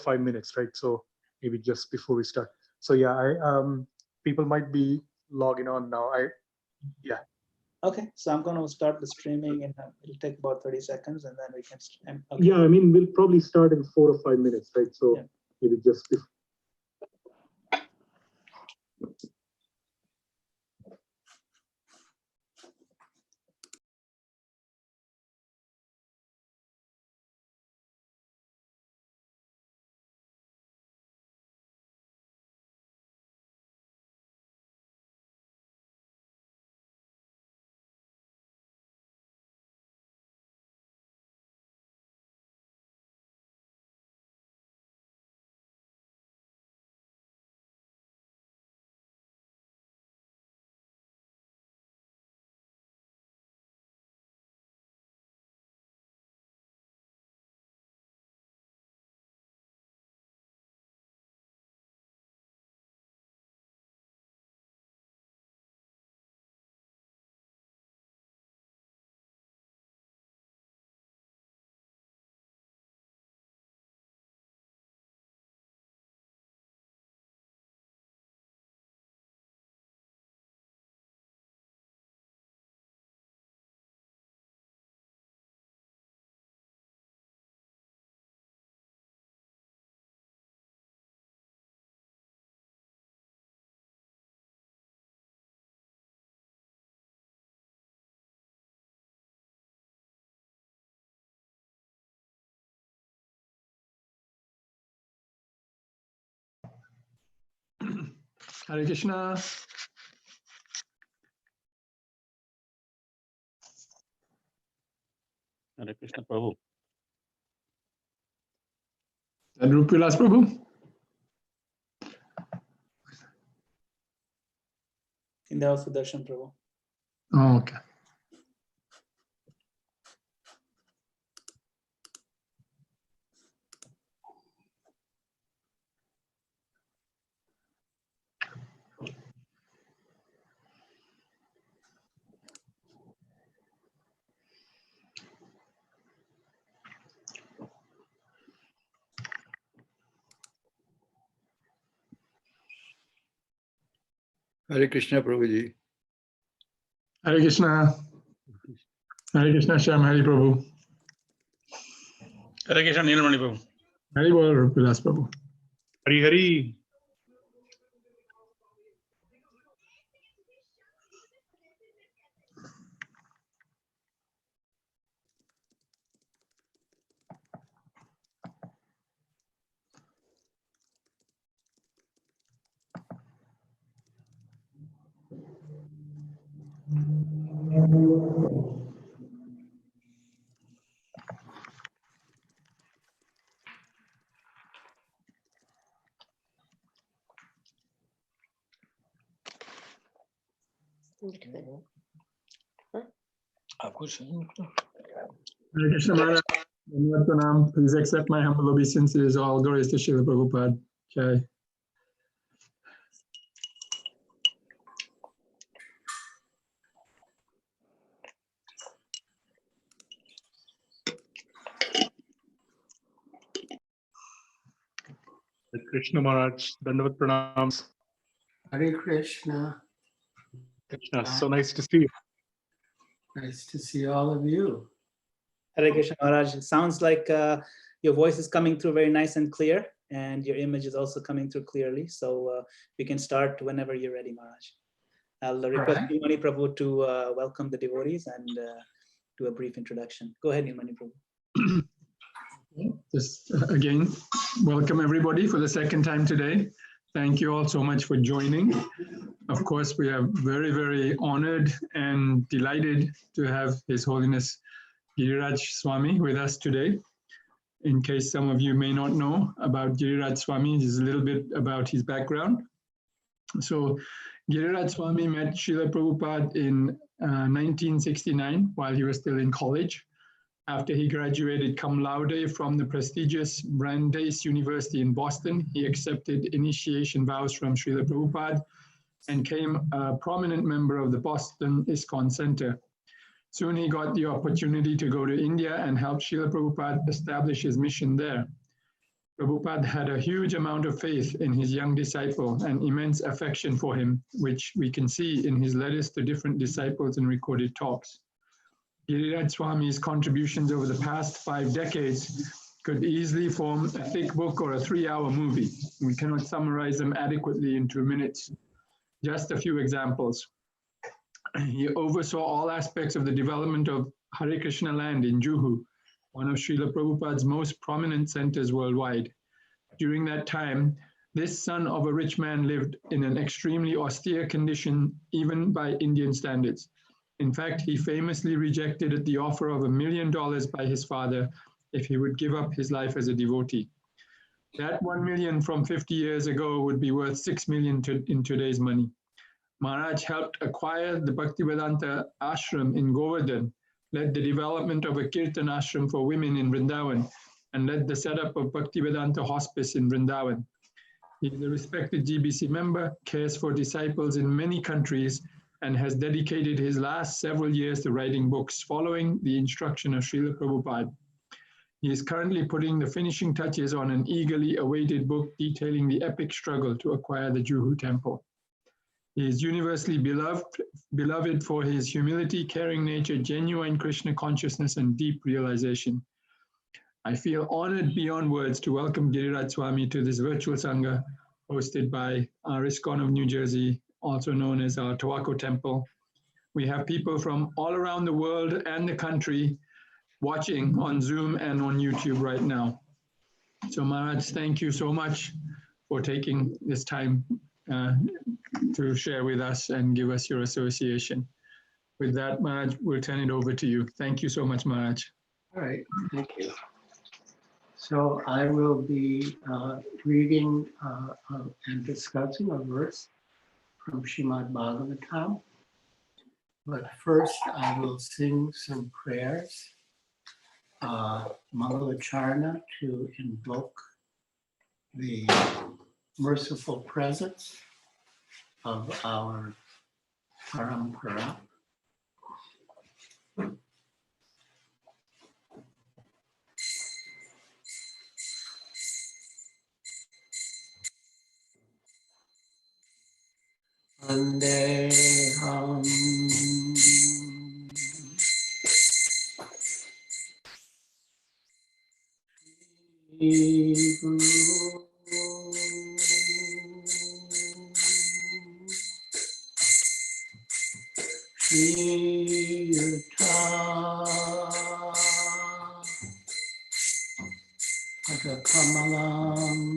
5 minutes, right? So maybe just before we start. So yeah, people might be logging on now. Okay, so I'm going to start the streaming, and it'll take about 30 seconds, and then we can. Okay. Yeah, I mean, we'll probably start in 4 or 5 minutes, right? So maybe just before. Hare Krishna. Hare Krishna Prabhu. And Rupilas Prabhu. Indao Sudarshan Prabhu. Oh, okay. Hare Krishna Prabhuji. Hare Krishna. Hare Krishna Shyam Hari Prabhu. Hare Krishna Nilmani Prabhu. Hari Bol Rupilas Prabhu. Hari Hari. Hare Krishna Maharaj. Dhanyavad Pranam. Please accept my humble obeisances. All glories to Srila Prabhupada. Jai. Hare Krishna Maharaj, Dandavad Pranams. Hare Krishna. Krishna, so nice to see you. Nice to see all of you. Hare Krishna Maharaj. It sounds like your voice is coming through very nice and clear, and your image is also coming through clearly. So we can start whenever you're ready, Maharaj. I'll request Nilmani Prabhu to welcome the devotees and do a brief introduction. Go ahead, Nilmani Prabhu. Just again, welcome everybody for the second time today. Thank you all so much for joining. Of course, we are very, very honored and delighted to have His Holiness Giriraj Swami with us today. In case some of you may not know about Giriraj Swami, just a little bit about his background. So Giriraj Swami met Srila Prabhupada in 1969 while he was still in college. After he graduated cum laude from the prestigious Brandeis University in Boston, he accepted initiation vows from Srila Prabhupada and became a prominent member of the Boston ISKCON Center. Soon he got the opportunity to go to India and help Srila Prabhupada establish his mission there. Prabhupada had a huge amount of faith in his young disciple and immense affection for him, which we can see in his letters to different disciples and recorded talks. Giriraj Swami's contributions over the past 5 decades could easily form a thick book or a 3-hour movie. We cannot summarize them adequately in 2 minutes. Just a few examples. He oversaw all aspects of the development of Hare Krishna land in Juhu, one of Srila Prabhupada's most prominent centers worldwide. During that time, this son of a rich man lived in an extremely austere condition, even by Indian standards. In fact, he famously rejected the offer of $1 million by his father if he would give up his life as a devotee. That 1 million from 50 years ago would be worth 6 million in today's money. Maharaj helped acquire the Bhaktivedanta ashram in Govardhan, led the development of a Kirtan ashram for women in Vrindavan, and led the setup of Bhaktivedanta hospice in Vrindavan. He is a respected GBC member, cares for disciples in many countries, and has dedicated his last several years to writing books following the instruction of Srila Prabhupada. He is currently putting the finishing touches on an eagerly awaited book detailing the epic struggle to acquire the Juhu temple. He is universally beloved for his humility, caring nature, genuine Krishna consciousness, and deep realization. I feel honored beyond words to welcome Giriraj Swami to this virtual Sangha hosted by our ISKCON of New Jersey, also known as our Towaco temple. We have people from all around the world and the country watching on Zoom and on YouTube right now. So Maharaj, thank you so much for taking this time to share with us and give us your association. With that, Maharaj, we'll turn it over to you. Thank you so much, Maharaj. All right, thank you. So I will be reading and discussing a verse from Srimad Bhagavatam. But first, I will sing some prayers, Mangalacharna, to invoke the merciful presence of our parampara. Vandeham Shri Guru Shri Yuta Kamalam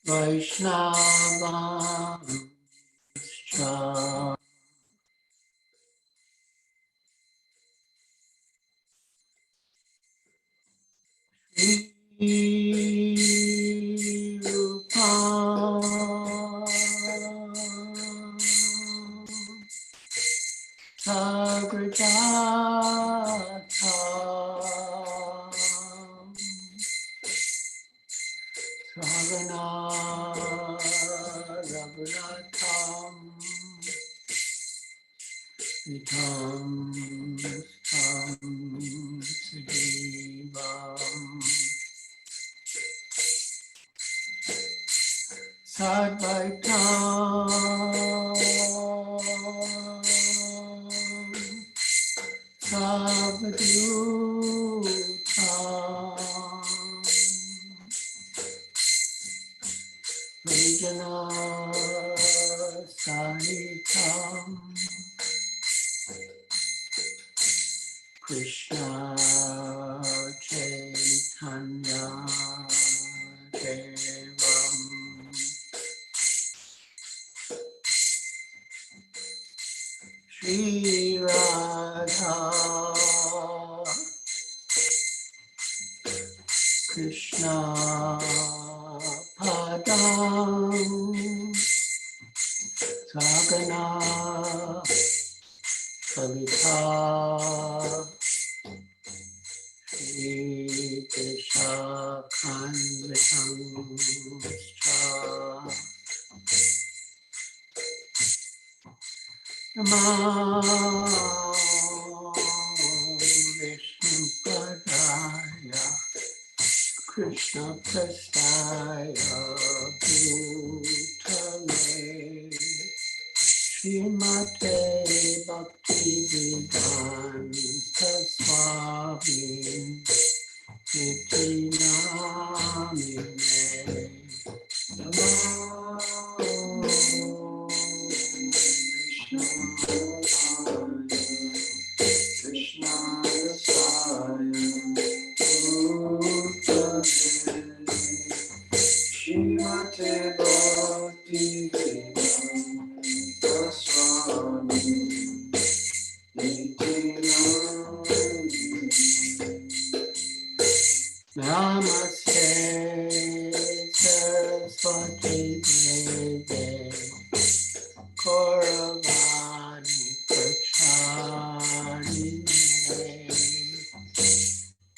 Vaishnava Cha Rupa Sagrajata Sagana Raghunatham Vitam Tam Siddhivam Sadvaitam Savadutam Vijana Sahitam Krishna Chaitanya Devam Shri Radha Krishna Padam Sagana Kavita Shri Krishna Kanvitam Namo Vishnu Padaya Krishna Prasthaya Bhutale Srimate Bhaktivedanta Swami Iti Namine Namo Vishnu Krishna Prasthaya Srimate Bhaktivedanta Swami Niti Namaste Saraswati Deve Gauravani Pracharine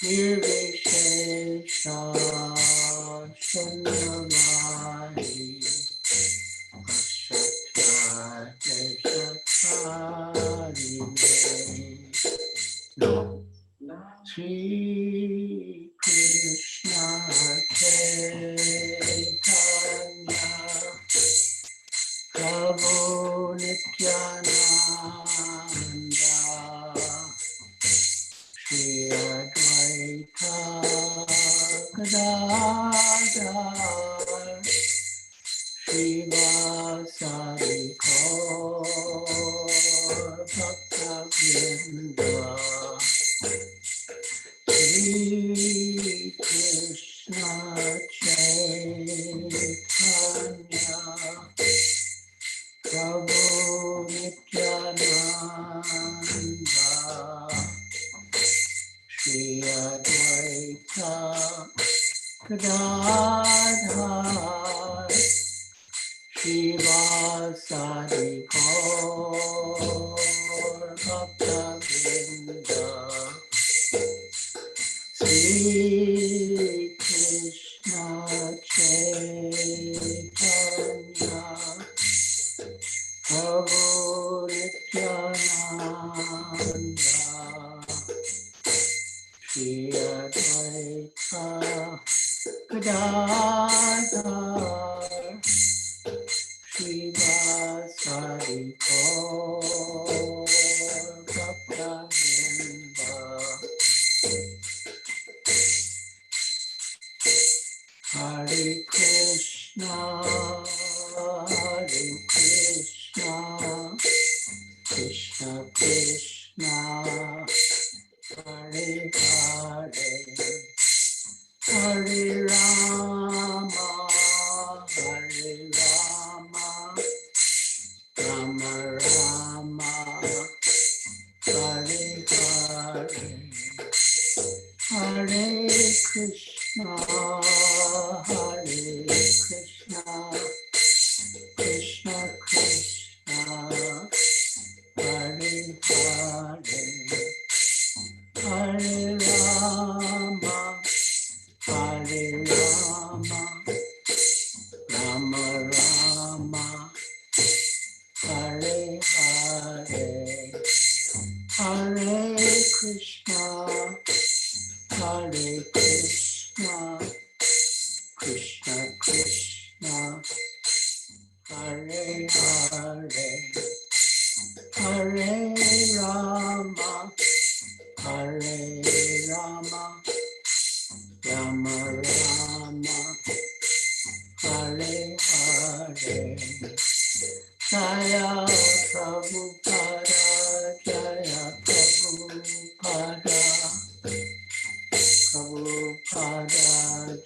Nirvishesha Shunyavadi Shri Krishna Chaitanya Prabhu Nityananda Shri Advaita Gadadhar Srivasadi Gaur Bhakta-vrinda Shri Krishna Chaitanya Prabhu Nityananda Shri Advaita Gadadhar Srivasadi Gaur Bhakta-vrinda Sri Krishna Chaitanya Prabhu Nityananda Shri Advaita Gadadhar Srivasadi Gaur Bhakta-vrinda Hare Krishna Krishna Krishna Hare Hare Hare Rama Rama Rama Hare Hare Hare Krishna Krishna Krishna Hare Hare Hare Rama Rama Rama Hare Hare Hare Krishna Krishna Krishna Hare Hare Hare Rama Rama Rama Hare Hare Jaya Prabhupada Jaya Prabhupada Prabhupada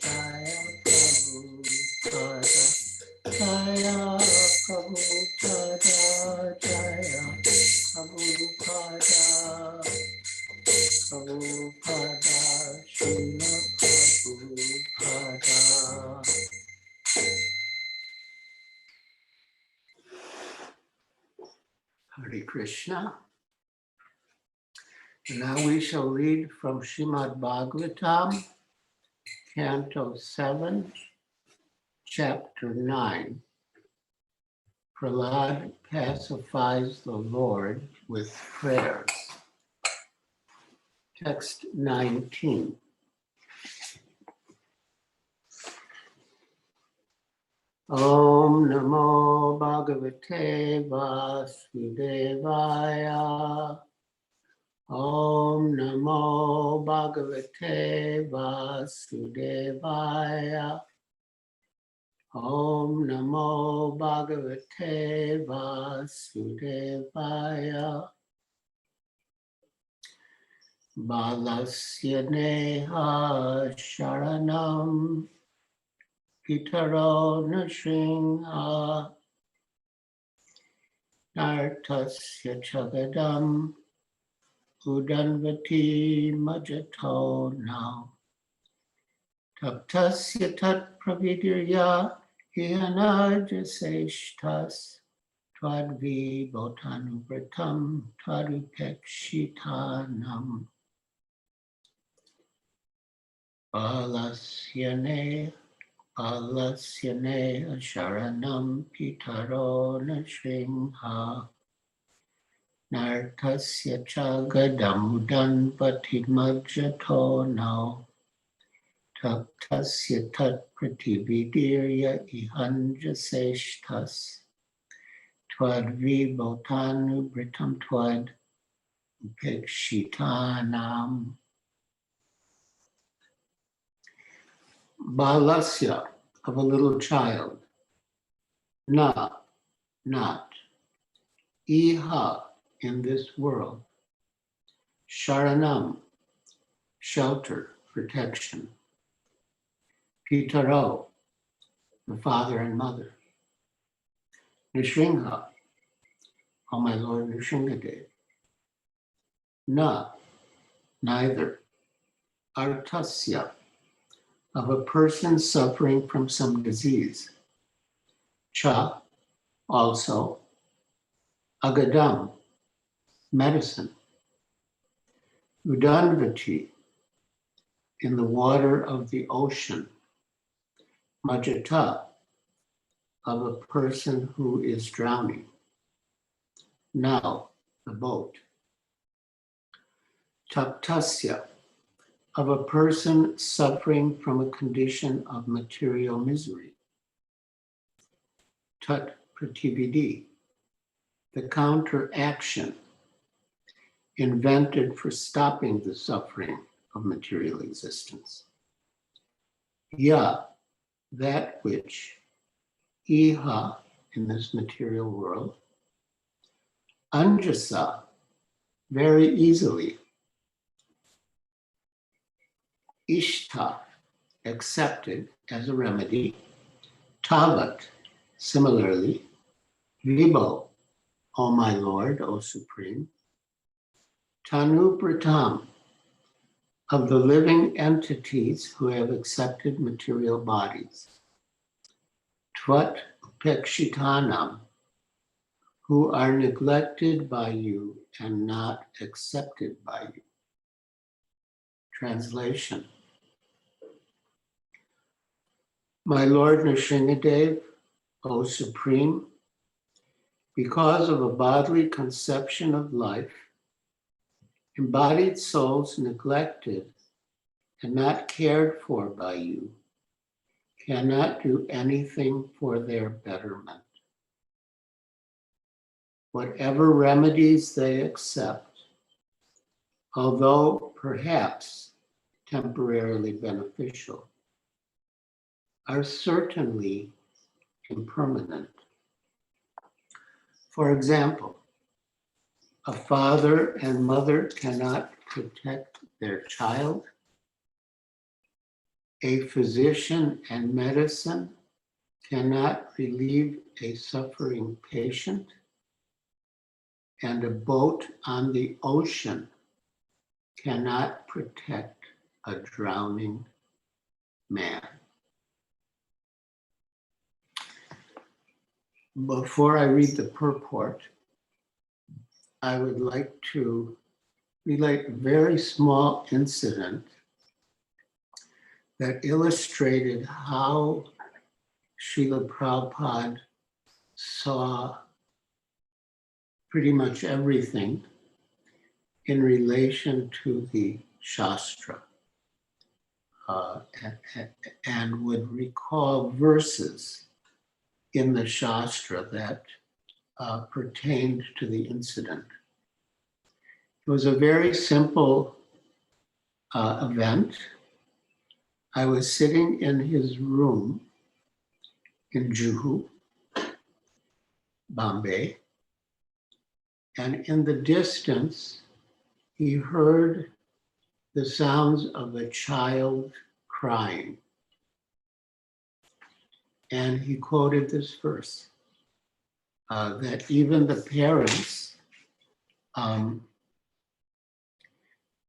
Jaya Prabhupada Jaya Prabhupada Jaya Prabhupada Prabhupada Srila Prabhupada. Hare Krishna. Now we shall read from Srimad Bhagavatam, Canto 7, Chapter 9. Prahlad pacifies the Lord with prayers. Text 19. Om Namo Bhagavate Vasudevaya. Om Namo Bhagavate Vasudevaya. Om Namo Bhagavate Vasudevaya. Balasya Neha Sharanam Pitaro Nrsimha Nartasya Chagadam Udanvati Majato Now Taptasya Tat Pravidirya Ihanajaseshtas Twadvi Bhotanubratam Twadupekshitanam Balasyane Sharanam Pitaro Nrsimha Nartasya Chagadam Patimajato Now Taptasya Tat Pratividirya Ihanjaseshtas Twadvi Bhotanu Britam Twad Upekshitanam Balasya, of a little child. Na, not. Iha, in this world. Sharanam, shelter, protection. Pitaro, the father and mother. Nrsimha, O my Lord Nrsimhadev. Na, neither. Artasya, of a person suffering from some disease. Cha, also. Agadam, medicine. Udanvati, in the water of the ocean. Majata, of a person who is drowning. Now, the boat. Taptasya, of a person suffering from a condition of material misery. Tat pratividi, the counteraction invented for stopping the suffering of material existence. Ya, that which, iha, in this material world, anjasa, very easily, ishta, accepted as a remedy, tavat, similarly, vibho, O my Lord, O Supreme, tanupratam, of the living entities who have accepted material bodies, tvat upekshitanam, who are neglected by you and not accepted by you. Translation. My Lord Nrsimhadev, O Supreme, because of a bodily conception of life, embodied souls neglected and not cared for by you cannot do anything for their betterment. Whatever remedies they accept, although perhaps temporarily beneficial, are certainly impermanent. For example, a father and mother cannot protect their child. A physician and medicine cannot relieve a suffering patient. And a boat on the ocean cannot protect a drowning man. Before I read the purport, I would like to relate a very small incident that illustrated how Srila Prabhupada saw pretty much everything in relation to the Shastra, and would recall verses in the Shastra that pertained to the incident. It was a very simple event. I was sitting in his room in Juhu, Bombay, and in the distance, he heard the sounds of a child crying. And he quoted this verse, that even the parents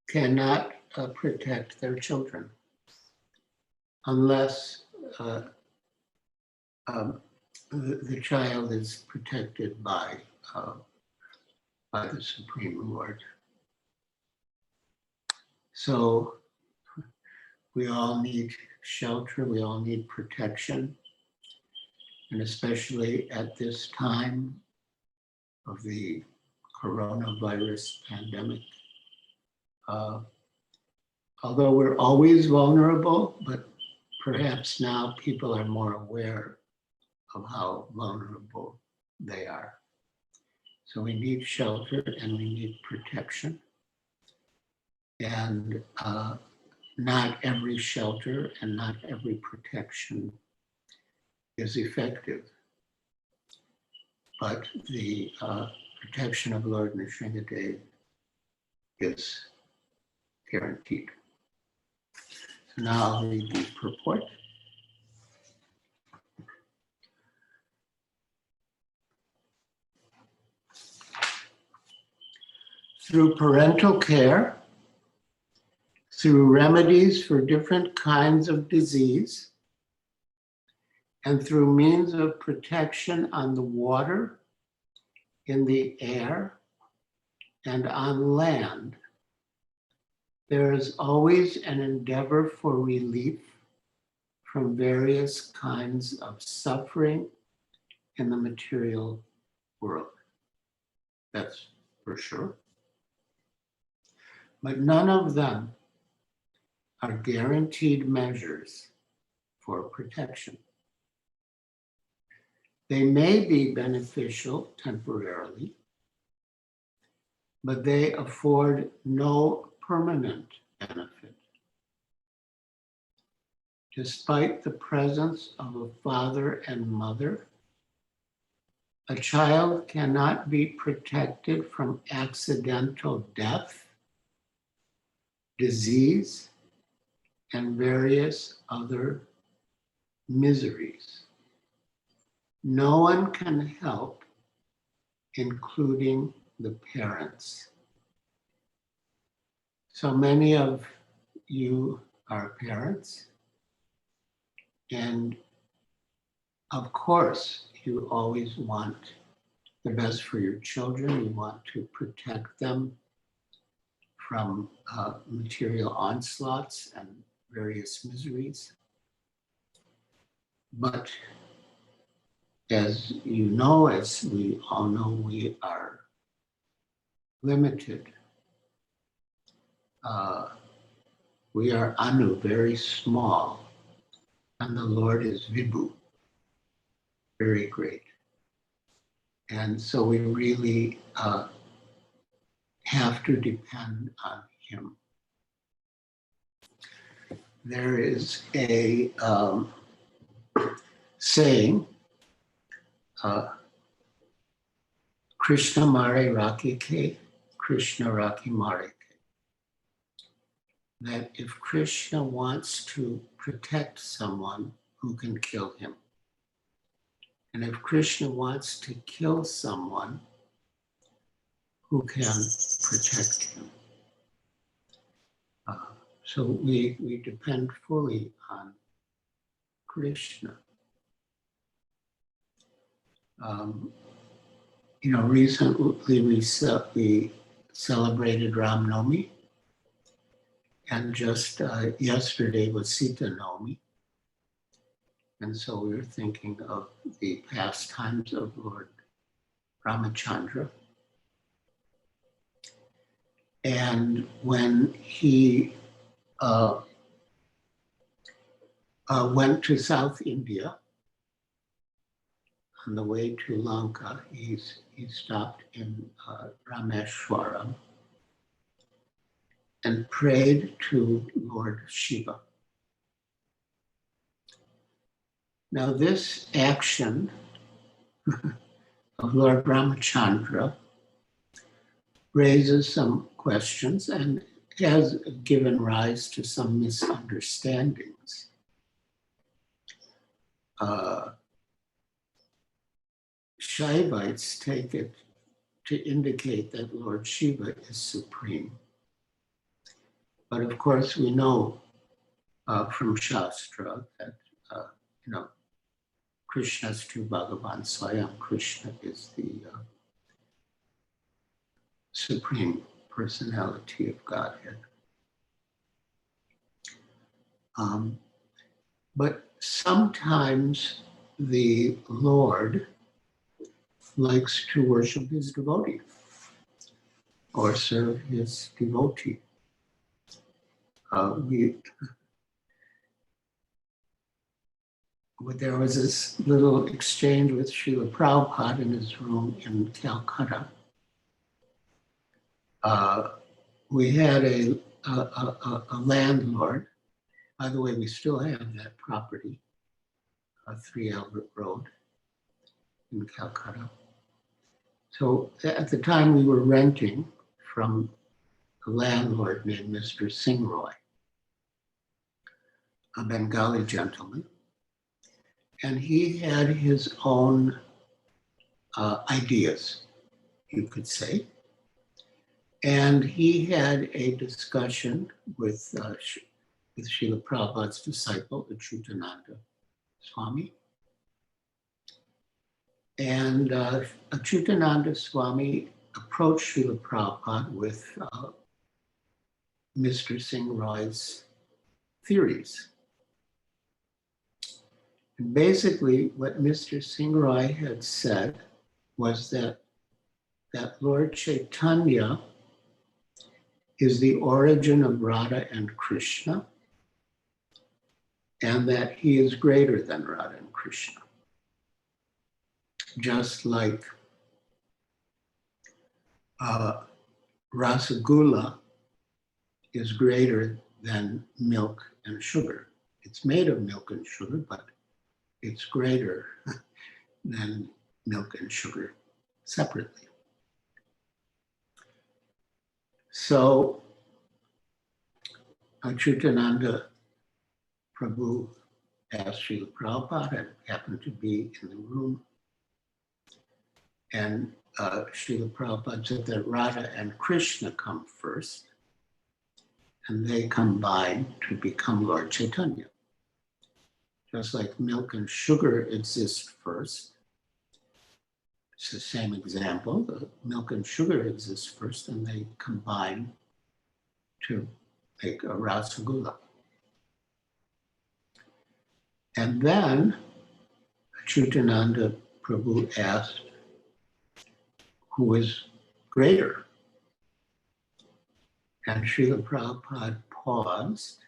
cannot protect their children unless the child is protected by the Supreme Lord. So we all need shelter, we all need protection, and especially at this time of the coronavirus pandemic. Although we're always vulnerable, but perhaps now people are more aware of how vulnerable they are. So we need shelter and we need protection. And not every shelter and not every protection is effective. But the protection of Lord Nrsingadev is guaranteed. So now I'll read the purport. Through parental care, through remedies for different kinds of disease, and through means of protection on the water, in the air, and on land, there is always an endeavor for relief from various kinds of suffering in the material world. That's for sure. But none of them are guaranteed measures for protection. They may be beneficial temporarily, but they afford no permanent benefit. Despite the presence of a father and mother, a child cannot be protected from accidental death, disease, and various other miseries. No one can help, including the parents. So many of you are parents, and of course, you always want the best for your children. You want to protect them from material onslaughts and various miseries. But as you know, as we all know, we are limited. We are Anu, very small, and the Lord is Vibhu, very great. And so we really have to depend on Him. There is a saying, Krishna Mare Raki Ke, Krishna Raki Mare Ke. That if Krishna wants to protect someone, who can kill him? And if Krishna wants to kill someone, who can protect him? So we depend fully on Krishna. Recently we celebrated Ram Navami, and just yesterday was Sita Navami. And so we were thinking of the pastimes of Lord Ramachandra. And when he went to South India, on the way to Lanka, he stopped in Rameshwaram and prayed to Lord Shiva. Now this action of Lord Ramachandra raises some questions and has given rise to some misunderstandings. Shaivites take it to indicate that Lord Shiva is supreme. But of course, we know from Shastra that, Krishnastu Bhagavan Swayam, Krishna is the supreme personality of Godhead. But sometimes the Lord likes to worship his devotee or serve his devotee. There was this little exchange with Srila Prabhupada in his room in Calcutta. We had a landlord. By the way, we still have that property, 3 Albert Road in Calcutta. So at the time we were renting from a landlord named Mr. Singh Roy, a Bengali gentleman. And he had his own ideas, you could say. And he had a discussion with Srila Prabhupada's disciple, Achyutananda Swami. And Achyutananda Swami approached Srila Prabhupada with Mr. Singh Roy's theories. And basically, what Mr. Singh Roy had said was that Lord Chaitanya is the origin of Radha and Krishna, and that he is greater than Radha and Krishna. Just like Rasagula is greater than milk and sugar. It's made of milk and sugar, but it's greater than milk and sugar separately. So Achyutananda Prabhu asked Srila Prabhupada, and happened to be in the room, and Srila Prabhupada said that Radha and Krishna come first, and they combine to become Lord Chaitanya. Just like milk and sugar exist first. It's the same example. The milk and sugar exist first, and they combine to make a rasagula. And then Achyutananda Prabhu asked, who is greater? And Srila Prabhupada paused,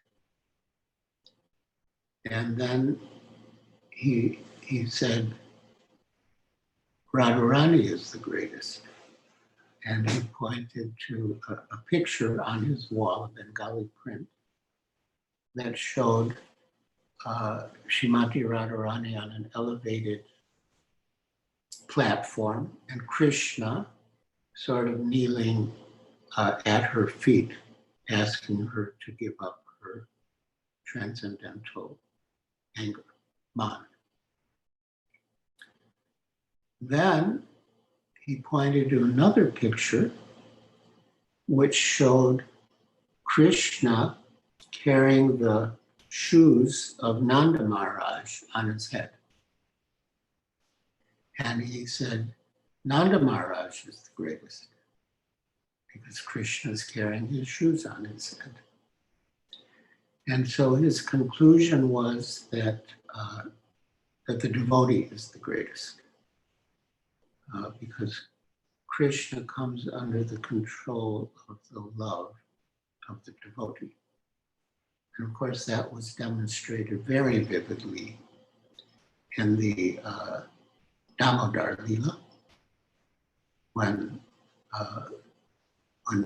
and then he said, Radharani is the greatest. And he pointed to a picture on his wall, a Bengali print, that showed Srimati Radharani on an elevated platform and Krishna sort of kneeling at her feet, asking her to give up her transcendental anger, man. Then he pointed to another picture which showed Krishna carrying the shoes of Nanda Maharaj on his head. And he said, Nanda Maharaj is the greatest because Krishna is carrying his shoes on his head. And so his conclusion was that that the devotee is the greatest, because Krishna comes under the control of the love of the devotee. And of course, that was demonstrated very vividly in the Damodar Lila, when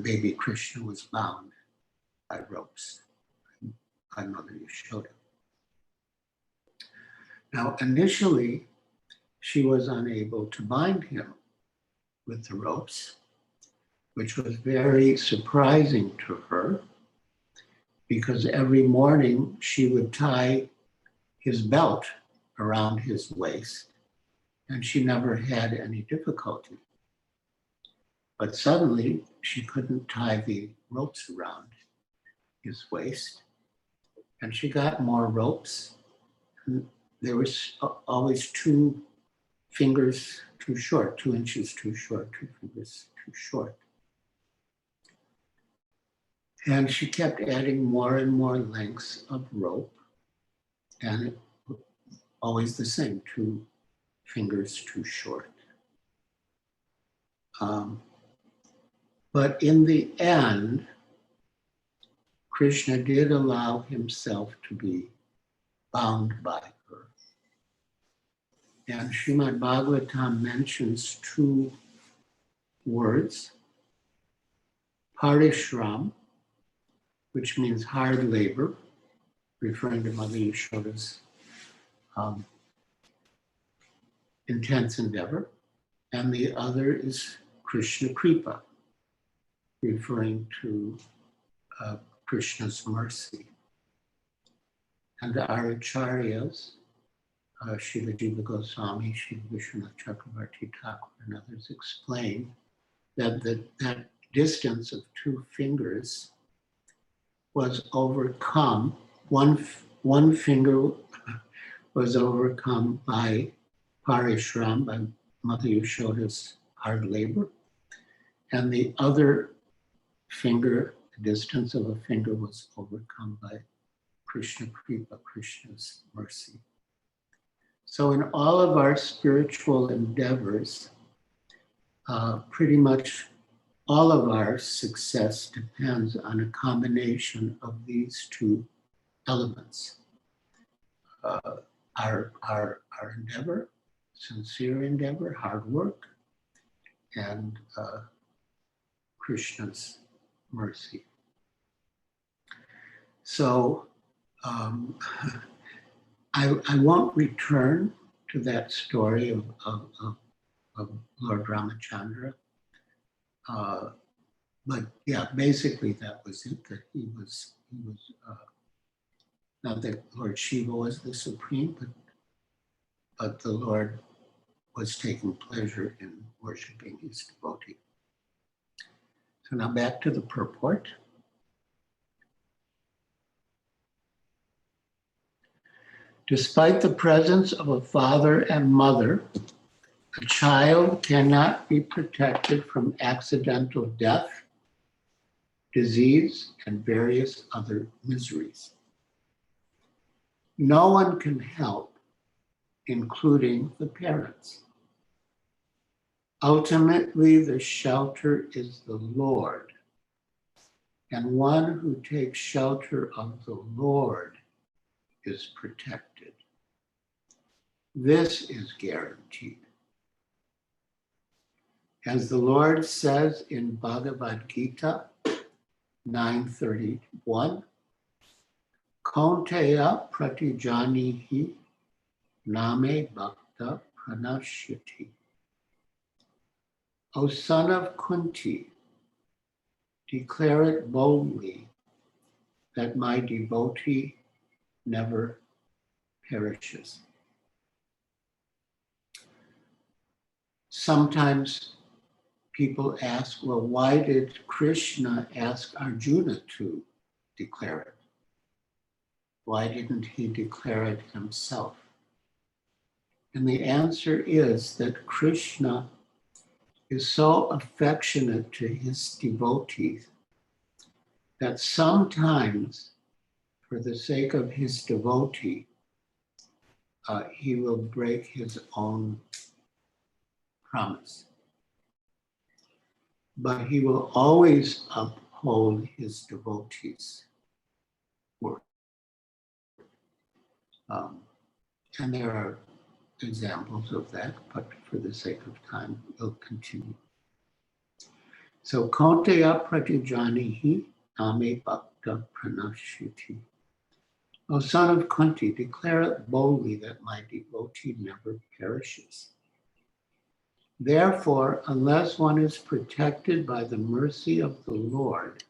baby Krishna was bound by ropes by Mother Yashoda. Now, initially, she was unable to bind him with the ropes, which was very surprising to her, because every morning she would tie his belt around his waist, and she never had any difficulty. But suddenly she couldn't tie the ropes around his waist, and she got more ropes. And there was always 2 fingers too short, 2 inches too short, 2 fingers too short. And she kept adding more and more lengths of rope, and it was always the same, 2 fingers too short. But in the end, Krishna did allow himself to be bound by her. And Srimad Bhagavatam mentions 2 words, parishram, which means hard labor, referring to Mother Yashoda's intense endeavor, and the other is Krishna Kripa, referring to Krishna's mercy. And our acharyas, Srila Jiva Goswami, Srila Vishwanath Chakravarti Thakur, and others explain that that distance of 2 fingers was overcome, one finger was overcome by parishram, by Mother Yashoda's hard labor, and the other finger, the distance of a finger, was overcome by Krishna Kripa, Krishna's mercy. So in all of our spiritual endeavors, pretty much all of our success depends on a combination of these 2 elements. Our endeavor, sincere endeavor, hard work, and Krishna's mercy. So I won't return to that story of Lord Ramachandra. But yeah, basically that was it, that he was not that Lord Shiva was the supreme, but the Lord was taking pleasure in worshiping his devotee. So now back to the purport. Despite the presence of a father and mother, a child cannot be protected from accidental death, disease, and various other miseries. No one can help, including the parents. Ultimately, the shelter is the Lord, and one who takes shelter of the Lord is protected. This is guaranteed. As the Lord says in Bhagavad Gita 9:31, Kaunteya pratijanihi name bhakta pranashyati. O son of Kunti, declare it boldly that my devotee never perishes. Sometimes people ask, well, why did Krishna ask Arjuna to declare it? Why didn't he declare it himself? And the answer is that Krishna is so affectionate to his devotees that sometimes, for the sake of his devotee, he will break his own promise. But he will always uphold his devotees' word. And there are examples of that, but for the sake of time, we'll continue. So, Kaunteya pratijanihi name bhakta pranashiti. O son of Kunti, declare it boldly that my devotee never perishes. Therefore, unless one is protected by the mercy of the Lord,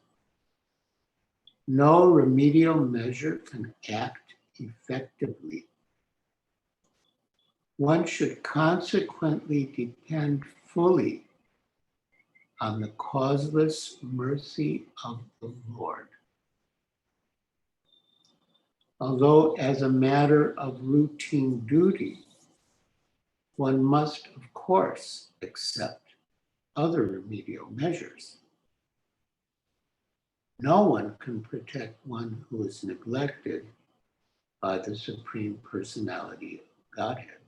no remedial measure can act effectively. One should consequently depend fully on the causeless mercy of the Lord. Although as a matter of routine duty, one must, of course, accept other remedial measures. No one can protect one who is neglected by the Supreme Personality of Godhead.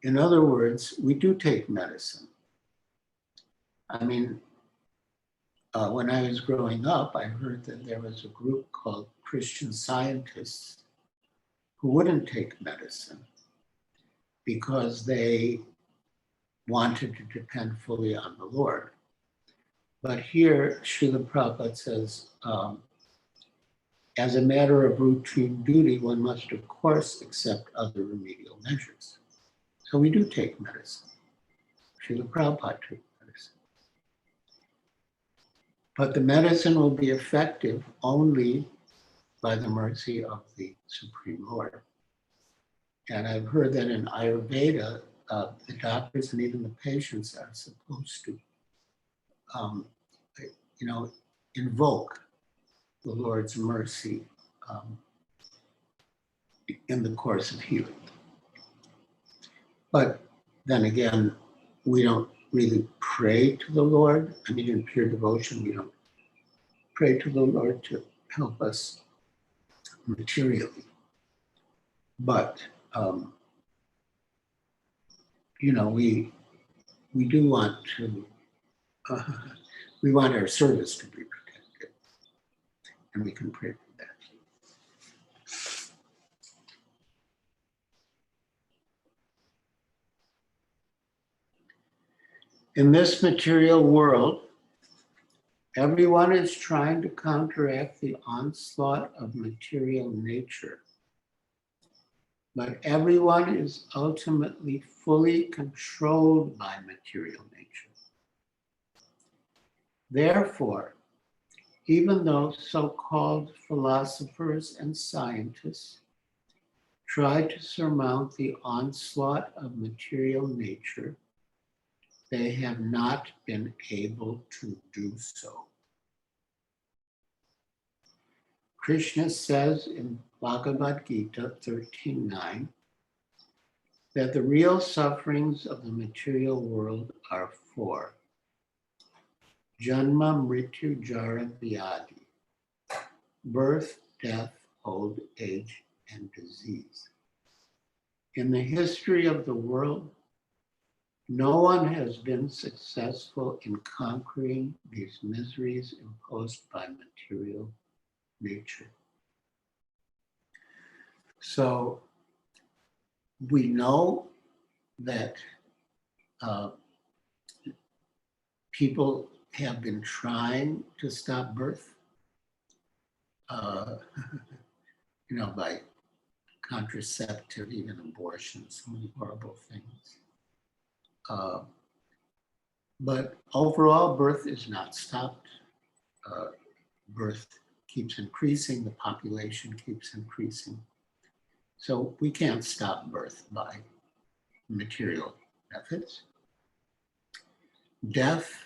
In other words, we do take medicine. I mean, when I was growing up, I heard that there was a group called Christian Scientists who wouldn't take medicine because they wanted to depend fully on the Lord. But here, Srila Prabhupada says, as a matter of routine duty, one must, of course, accept other remedial measures. So we do take medicine. Srila Prabhupada took medicine. But the medicine will be effective only by the mercy of the Supreme Lord. And I've heard that in Ayurveda, the doctors and even the patients are supposed to, invoke the Lord's mercy in the course of healing. But then again, we don't really pray to the Lord. I mean, in pure devotion, we don't pray to the Lord to help us materially. But, we do want to, we want our service to be protected. And we can pray for that. In this material world, everyone is trying to counteract the onslaught of material nature. But everyone is ultimately fully controlled by material nature. Therefore, even though so-called philosophers and scientists try to surmount the onslaught of material nature, they have not been able to do so. Krishna says in Bhagavad Gita 13:9 that the real sufferings of the material world are four: Janma, Mrityu, Jara, Vyadi, birth, death, old age, and disease. In the history of the world, no one has been successful in conquering these miseries imposed by material nature. So we know that people have been trying to stop birth, by contraceptive, even abortion, so many horrible things. But overall, birth is not stopped. Birth keeps increasing, the population keeps increasing. So we can't stop birth by material methods. Death,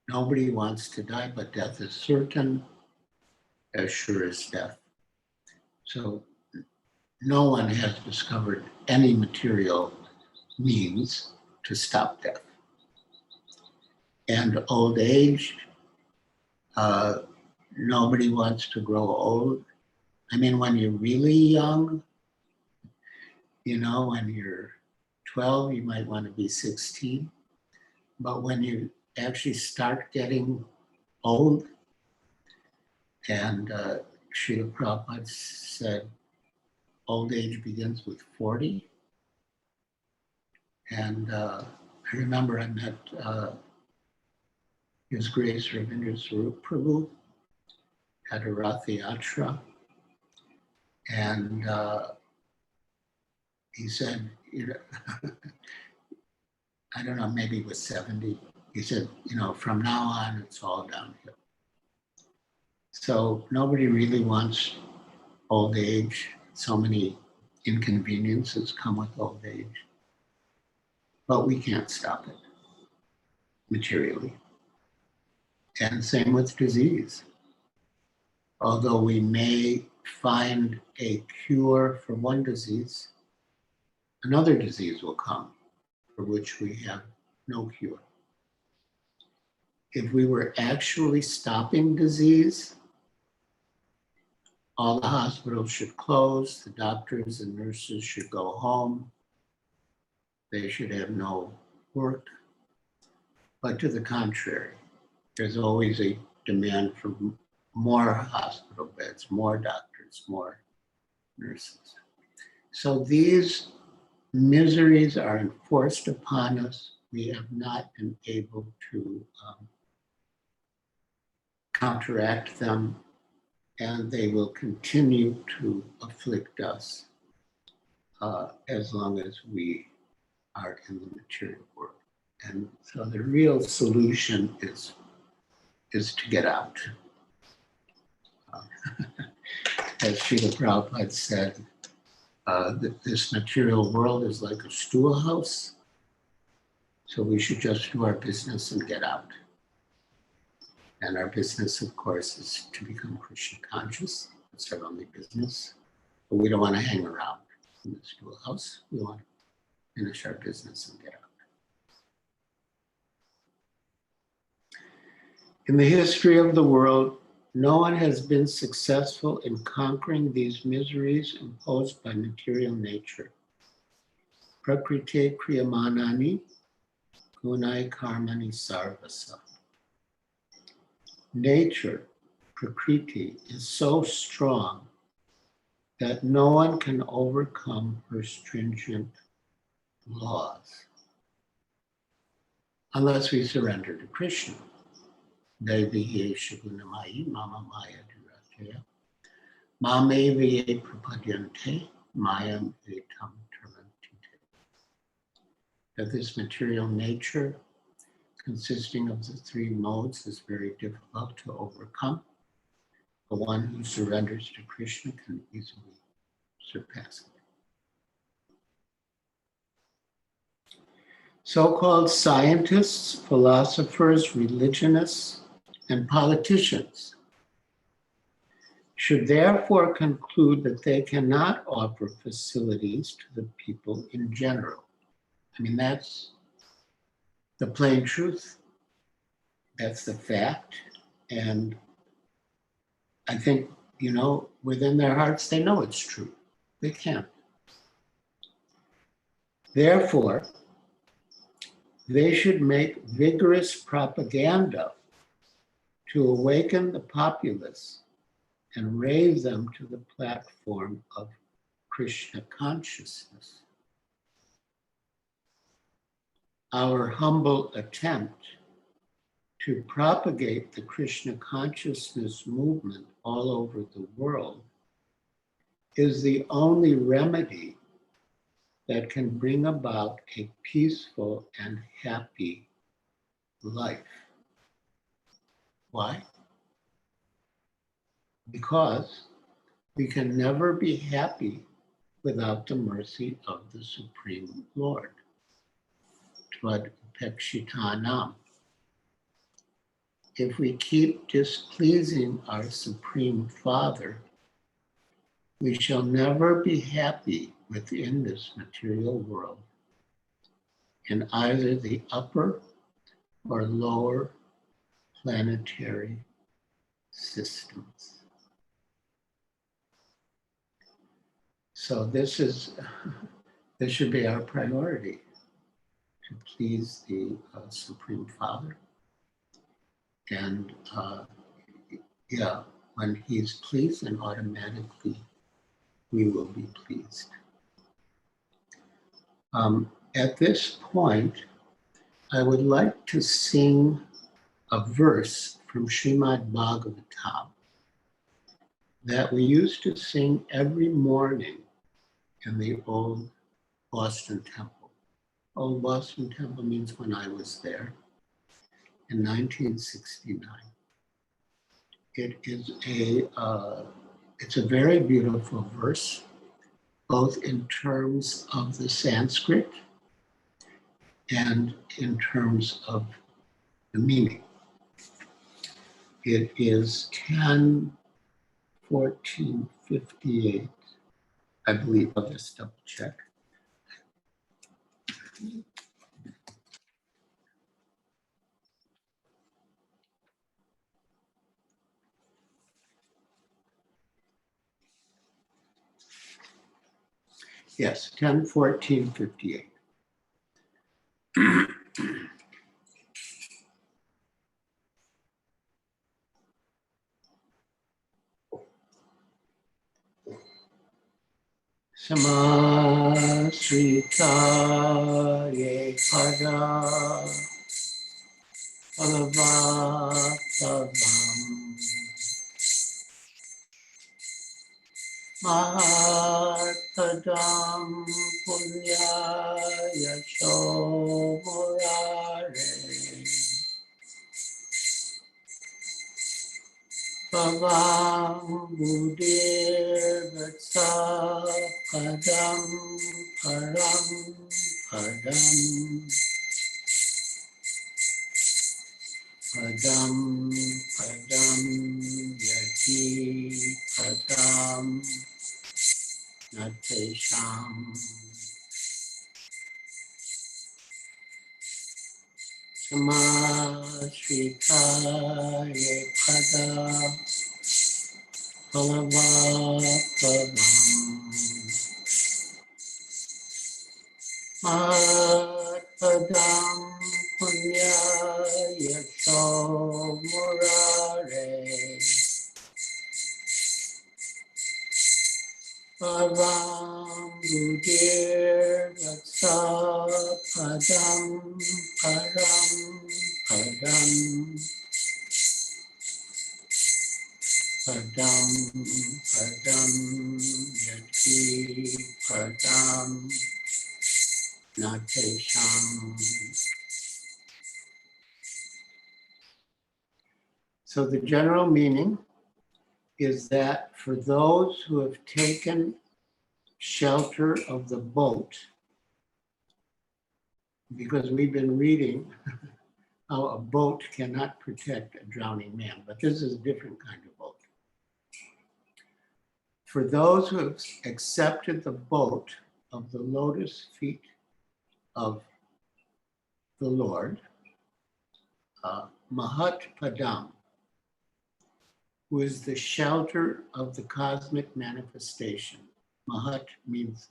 nobody wants to die, but death is certain, as sure as death. So no one has discovered any material means to stop death. And old age, nobody wants to grow old, I mean, when you're really young, you know, when you're 12, you might want to be 16. But when you actually start getting old, and Srila Prabhupada said, old age begins with 40. And I remember I met His Grace Ravindra Swarup Prabhu at a Rath Yatra. And he said, you know, I don't know, maybe it was 70. He said, you know, from now on, it's all downhill. So nobody really wants old age. So many inconveniences come with old age. But we can't stop it materially. And same with disease. Although we may find a cure for one disease, another disease will come for which we have no cure. If we were actually stopping disease, all the hospitals should close, the doctors and nurses should go home, they should have no work. But to the contrary, there's always a demand for more hospital beds, more doctors, more nurses. So these miseries are enforced upon us. We have not been able to counteract them, and they will continue to afflict us as long as we are in the material world. And so the real solution is to get out. As Srila Prabhupada said, this material world is like a stool house, so we should just do our business and get out. And our business, of course, is to become Krishna conscious. That's our only business. But we don't want to hang around in the stool house. We want to finish our business and get out. In the history of the world, no one has been successful in conquering these miseries imposed by material nature. Prakriti kriyamanani gunai karmani sarvasa. Nature, Prakriti, is so strong that no one can overcome her stringent laws unless we surrender to Krishna. Deviye shagunamayi mama maya durataya mameviye prapadyante mayam etam tarantite. That this material nature consisting of the three modes is very difficult to overcome. The one who surrenders to Krishna can easily surpass it. So-called scientists, philosophers, religionists, and politicians should therefore conclude that they cannot offer facilities to the people in general. I mean, that's the plain truth. That's the fact. And I think, you know, within their hearts, they know it's true. They can't. Therefore, they should make vigorous propaganda to awaken the populace and raise them to the platform of Krishna consciousness. Our humble attempt to propagate the Krishna consciousness movement all over the world is the only remedy that can bring about a peaceful and happy life. Why? Because we can never be happy without the mercy of the Supreme Lord. Tvad upekshitanam. If we keep displeasing our Supreme Father, we shall never be happy within this material world, in either the upper or lower planetary systems. So this should be our priority, to please the Supreme Father. And yeah, when he's pleased, then automatically we will be pleased. At this point, I would like to sing a verse from Srimad Bhagavatam that we used to sing every morning in the old Boston Temple. Old Boston Temple means when I was there in 1969. It's a very beautiful verse, both in terms of the Sanskrit and in terms of the meaning. It is 10:14:58, I believe. I'll just double check. Yes, 10:14:58. Samasrita ye pada palavatavam mahatpadam punyaya chomurare Bhavam buddhir vatsa padam param padam padam padam yati padam natesham samashritaye pada palavatavam matpadam punyaya chomurare Bhavam buddhir vatsa padam param padam padam padam yati padam natesham. So the general meaning is that for those who have taken shelter of the boat, because we've been reading how a boat cannot protect a drowning man, but this is a different kind of boat. For those who have accepted the boat of the lotus feet of the Lord, Mahat Padam, who is the shelter of the cosmic manifestation. Mahat means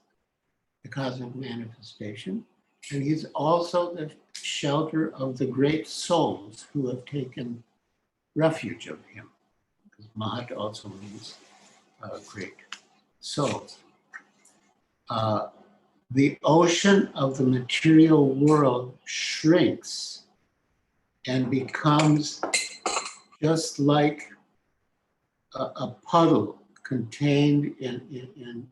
the cosmic manifestation, and he's also the shelter of the great souls who have taken refuge of him, because Mahat also means great souls. The ocean of the material world shrinks and becomes just like a puddle contained in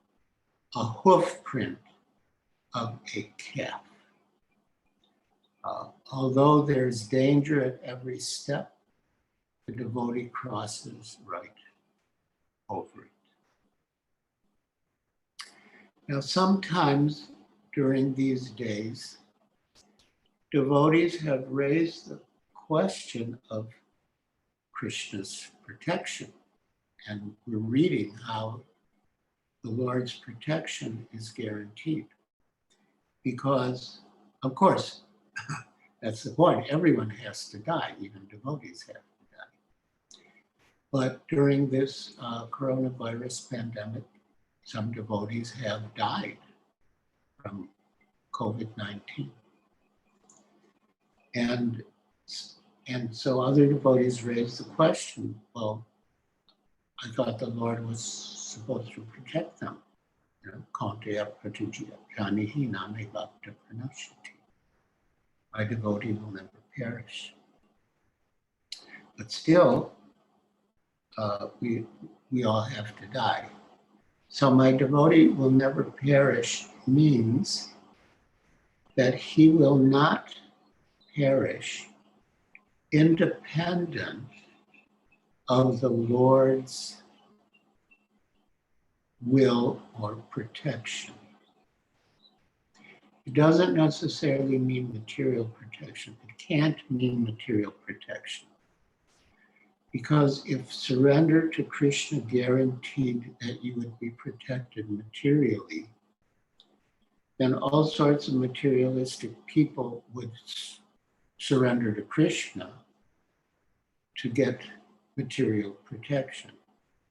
a hoof print of a calf. Although there's danger at every step, the devotee crosses right over it. Now, sometimes during these days, devotees have raised the question of Krishna's protection. And we're reading how the Lord's protection is guaranteed. Because, of course, that's the point. Everyone has to die, even devotees have to die. But during this coronavirus pandemic, some devotees have died from COVID-19. And so other devotees raised the question, well, I thought the Lord was supposed to protect them. You know, Kanteya Pratijya Janihi Name Bhakta Pranashati. My devotee will never perish. But still, we all have to die. So my devotee will never perish means that he will not perish independent of the Lord's will or protection. It doesn't necessarily mean material protection. It can't mean material protection. Because if surrender to Krishna guaranteed that you would be protected materially, then all sorts of materialistic people would surrender to Krishna to get material protection.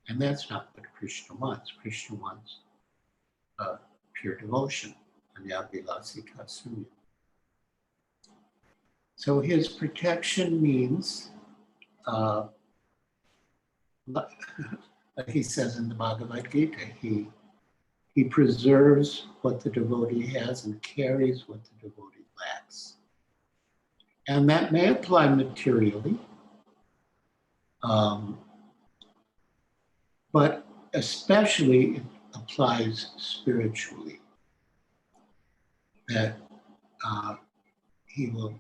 And that's not what Krishna wants. Krishna wants pure devotion. So his protection means, like he says in the Bhagavad Gita, he preserves what the devotee has and carries what the devotee lacks. And that may apply materially, but especially it applies spiritually, that he will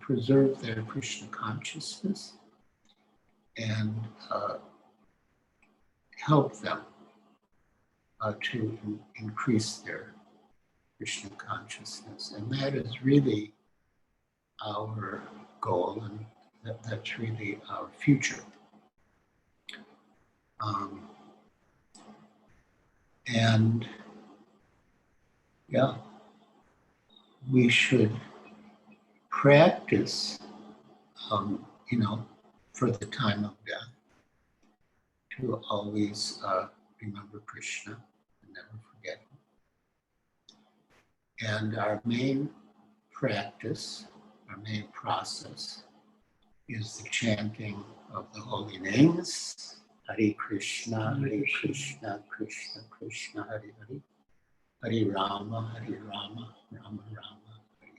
preserve their Krishna consciousness and help them to increase their Krishna consciousness. And that is really our goal, and that's really our future. And yeah, we should practice, for the time of death, to always remember Krishna and never forget him. And our main practice, our main process, is the chanting of the holy names. Hare Krishna, Krishna Krishna, Hare Hare. Hare Rama, Rama Rama, Hare.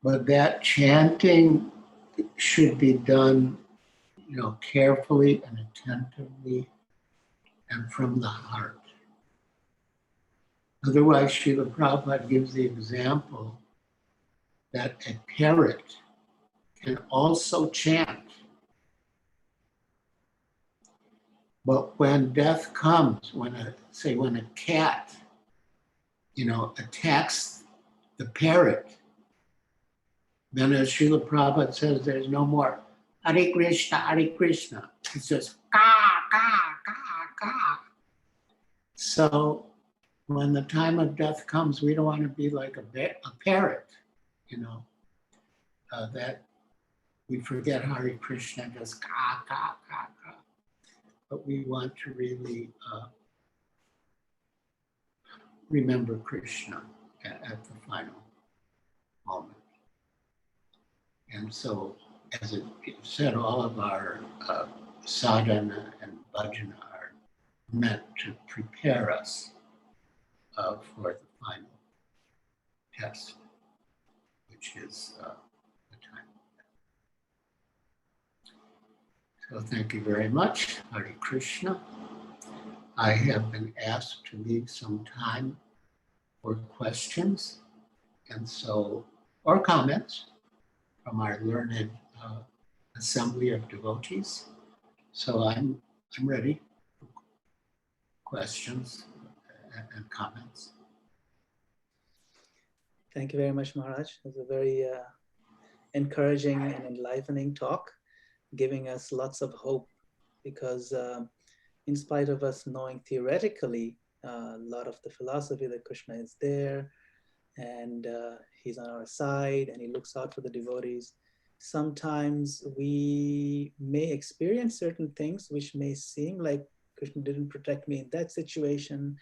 But that chanting should be done, carefully and attentively and from the heart. Otherwise, Srila Prabhupada gives the example that a parrot can also chant. But when death comes, when a cat, attacks the parrot, then as Srila Prabhupada says, there's no more Hare Krishna, Hare Krishna. It's just ka, ka, ka, ka. So when the time of death comes, we don't want to be like a parrot, that we forget Hare Krishna, just ka, ka, ka, ka. But we want to really remember Krishna at the final moment. And so, as it said, all of our sadhana and bhajana are meant to prepare us for the final test, which is the time. So thank you very much, Hare Krishna. I have been asked to leave some time for questions, and so, or comments from our learned assembly of devotees. So I'm ready for questions and comments. Thank you very much, Maharaj. It was a very encouraging and enlivening talk, giving us lots of hope, because in spite of us knowing theoretically a lot of the philosophy that Krishna is there and he's on our side and he looks out for the devotees, sometimes we may experience certain things which may seem like Krishna didn't protect me in that situation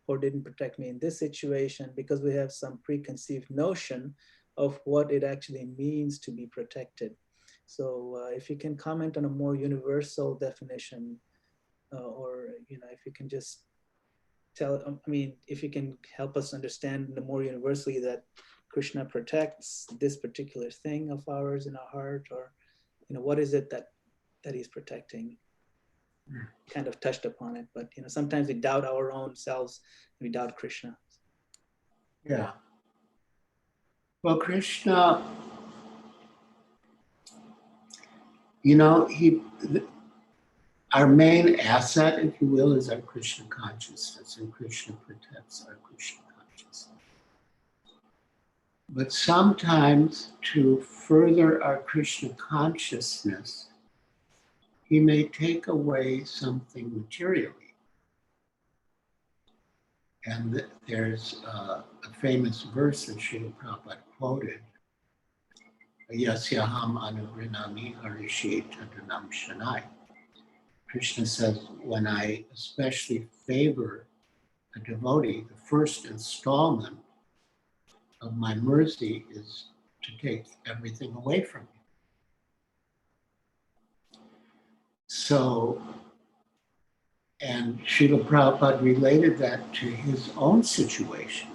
or didn't protect me in this situation, because we have some preconceived notion of what it actually means to be protected. So if you can comment on a more universal definition, or if you can just tell, if you can help us understand more universally that Krishna protects this particular thing of ours in our heart, or what is it that he's protecting? Kind of touched upon it, but sometimes we doubt our own selves, we doubt Krishna. Yeah. Well, Krishna, our main asset, if you will, is our Krishna consciousness, and Krishna protects our Krishna consciousness. But sometimes, to further our Krishna consciousness, he may take away something materially. And there's a famous verse that Srila Prabhupada quoted, Yasyaham anugrinami harishe tadranam shanai. Krishna says, when I especially favor a devotee, the first installment of my mercy is to take everything away from you. So, and Srila Prabhupada related that to his own situation.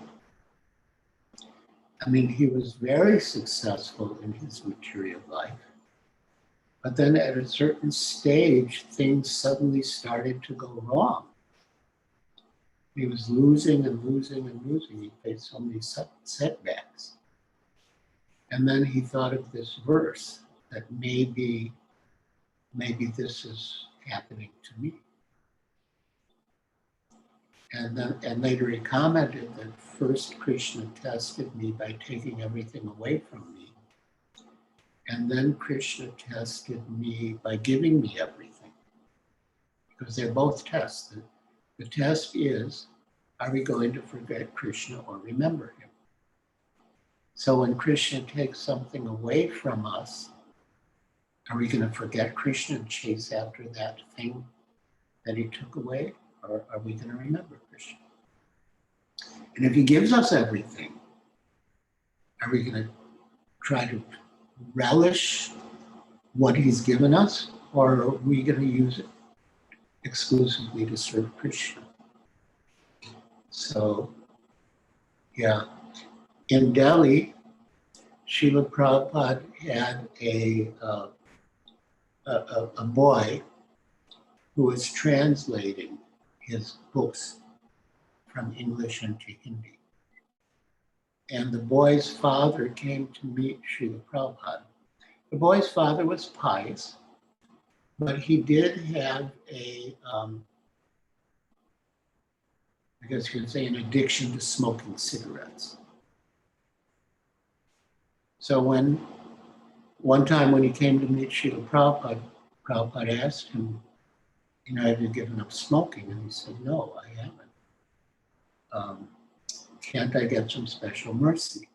He was very successful in his material life. But then at a certain stage, things suddenly started to go wrong. He was losing and losing and losing. He faced so many setbacks. And then he thought of this verse that maybe this is happening to me. And later he commented that first Krishna tested me by taking everything away from me. And then Krishna tested me by giving me everything. Because they're both tests. The test is, are we going to forget Krishna or remember him? So when Krishna takes something away from us, are we going to forget Krishna and chase after that thing that he took away? Or are we going to remember Krishna? And if he gives us everything, are we going to try to relish what he's given us, or are we going to use it exclusively to serve Krishna? So, yeah. In Delhi, Srila Prabhupada had a boy who was translating his books from English into Hindi. And the boy's father came to meet Srila Prabhupada. The boy's father was pious, but he did have I guess you could say, an addiction to smoking cigarettes. So one time when he came to meet Srila Prabhupada, Prabhupada asked him, have you given up smoking? And he said, no, I haven't. Can't I get some special mercy?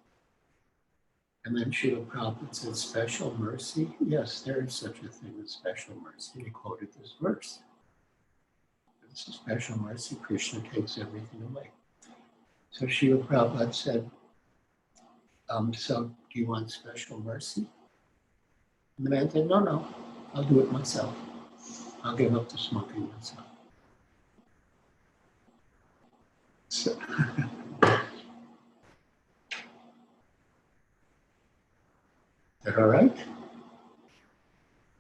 And then Srila Prabhupada said, special mercy? Yes, there is such a thing as special mercy. He quoted this verse. It's a special mercy. Krishna takes everything away. So Srila Prabhupada said, so do you want special mercy? And the man said, no, I'll do it myself. I'll give up the smoking myself. So, is that all right?